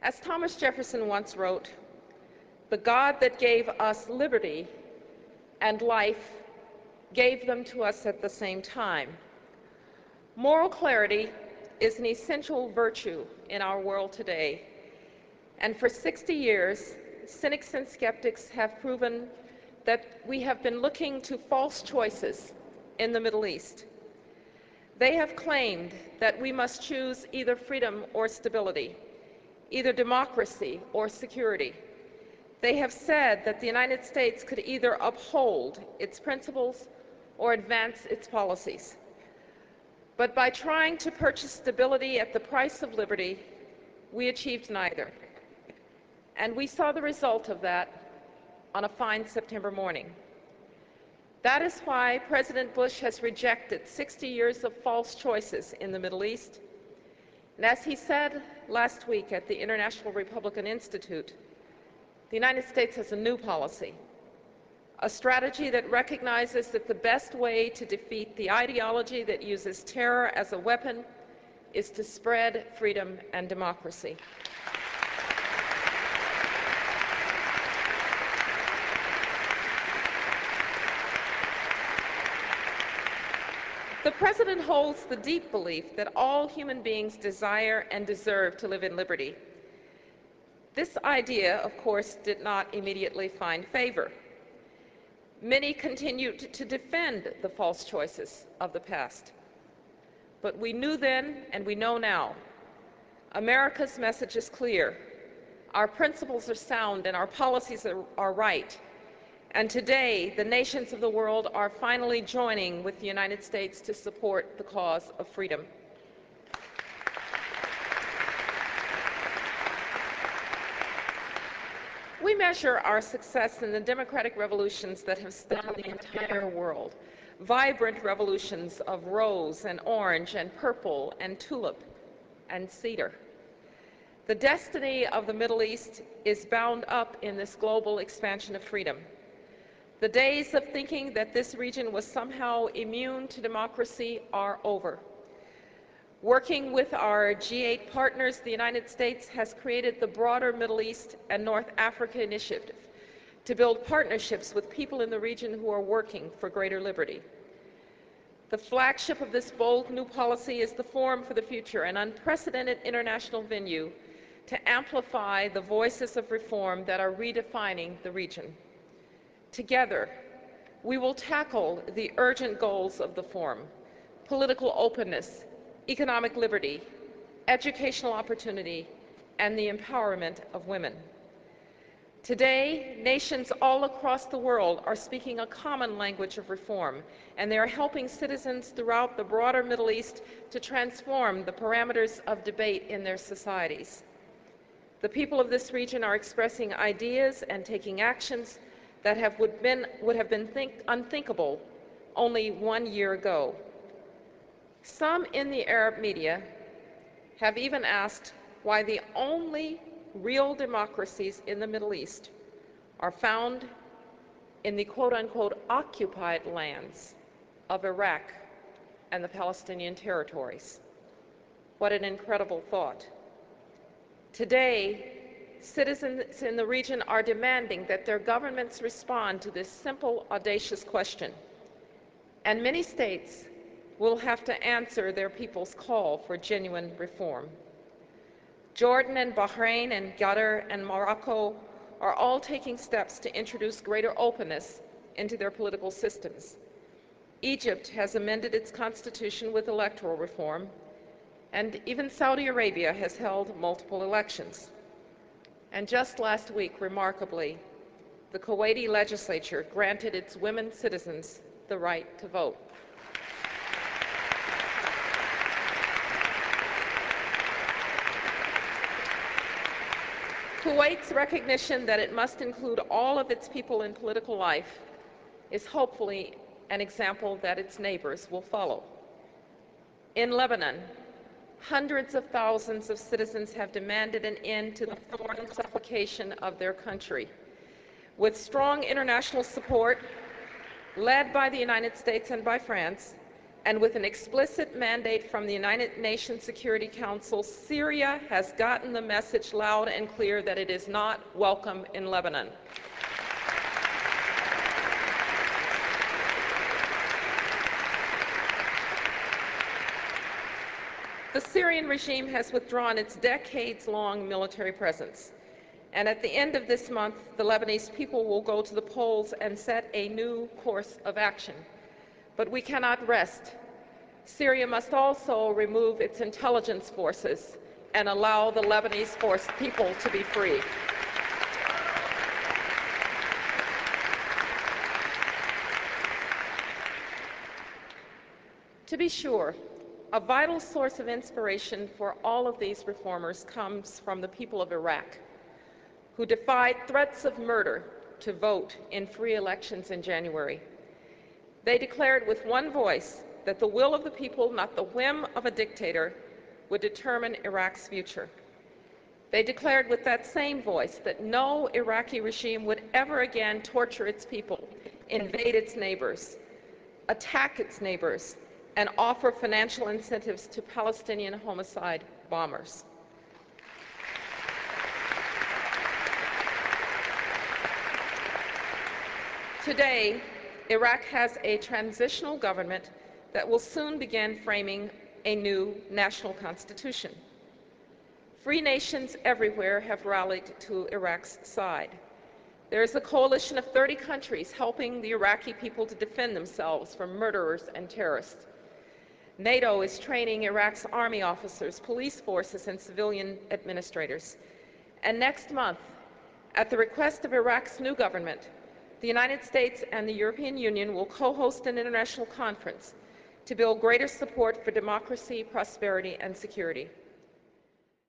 As Thomas Jefferson once wrote, "The God that gave us liberty and life gave them to us at the same time." Moral clarity is an essential virtue in our world today, and for 60 years, cynics and skeptics have proven that we have been looking to false choices in the Middle East. They have claimed that we must choose either freedom or stability, either democracy or security. They have said that the United States could either uphold its principles or advance its policies. But by trying to purchase stability at the price of liberty, we achieved neither. And we saw the result of that on a fine September morning. That is why President Bush has rejected 60 years of false choices in the Middle East. And as he said last week at the International Republican Institute, the United States has a new policy, a strategy that recognizes that the best way to defeat the ideology that uses terror as a weapon is to spread freedom and democracy. The President holds the deep belief that all human beings desire and deserve to live in liberty. This idea, of course, did not immediately find favor. Many continued to defend the false choices of the past. But we knew then, and we know now, America's message is clear. Our principles are sound and our policies are right. And today, the nations of the world are finally joining with the United States to support the cause of freedom. We measure our success in the democratic revolutions that have stunned the entire world. Vibrant revolutions of rose and orange and purple and tulip and cedar. The destiny of the Middle East is bound up in this global expansion of freedom. The days of thinking that this region was somehow immune to democracy are over. Working with our G8 partners, the United States has created the broader Middle East and North Africa Initiative to build partnerships with people in the region who are working for greater liberty. The flagship of this bold new policy is the Forum for the Future, an unprecedented international venue to amplify the voices of reform that are redefining the region. Together, we will tackle the urgent goals of the Forum: political openness, economic liberty, educational opportunity, and the empowerment of women. Today, nations all across the world are speaking a common language of reform, and they are helping citizens throughout the broader Middle East to transform the parameters of debate in their societies. The people of this region are expressing ideas and taking actions that would have been unthinkable only 1 year ago. Some in the Arab media have even asked why the only real democracies in the Middle East are found in the quote-unquote occupied lands of Iraq and the Palestinian territories. What an incredible thought. Today, citizens in the region are demanding that their governments respond to this simple, audacious question. And many states will have to answer their people's call for genuine reform. Jordan and Bahrain and Qatar and Morocco are all taking steps to introduce greater openness into their political systems. Egypt has amended its constitution with electoral reform, and even Saudi Arabia has held multiple elections. And just last week, remarkably, the Kuwaiti legislature granted its women citizens the right to vote. Kuwait's recognition that it must include all of its people in political life is hopefully an example that its neighbors will follow. In Lebanon, hundreds of thousands of citizens have demanded an end to the foreign suffocation of their country. With strong international support, led by the United States and by France, And with an explicit mandate from the United Nations Security Council, Syria has gotten the message loud and clear that it is not welcome in Lebanon. The Syrian regime has withdrawn its decades-long military presence. And at the end of this month, the Lebanese people will go to the polls and set a new course of action. But we cannot rest. Syria must also remove its intelligence forces and allow the Lebanese people to be free. To be sure, a vital source of inspiration for all of these reformers comes from the people of Iraq, who defied threats of murder to vote in free elections in January. They declared with one voice that the will of the people, not the whim of a dictator, would determine Iraq's future. They declared with that same voice that no Iraqi regime would ever again torture its people, invade its neighbors, attack its neighbors, and offer financial incentives to Palestinian homicide bombers. Today, Iraq has a transitional government that will soon begin framing a new national constitution. Free nations everywhere have rallied to Iraq's side. There is a coalition of 30 countries helping the Iraqi people to defend themselves from murderers and terrorists. NATO is training Iraq's army officers, police forces, and civilian administrators. And next month, at the request of Iraq's new government, the United States and the European Union will co-host an international conference to build greater support for democracy, prosperity, and security.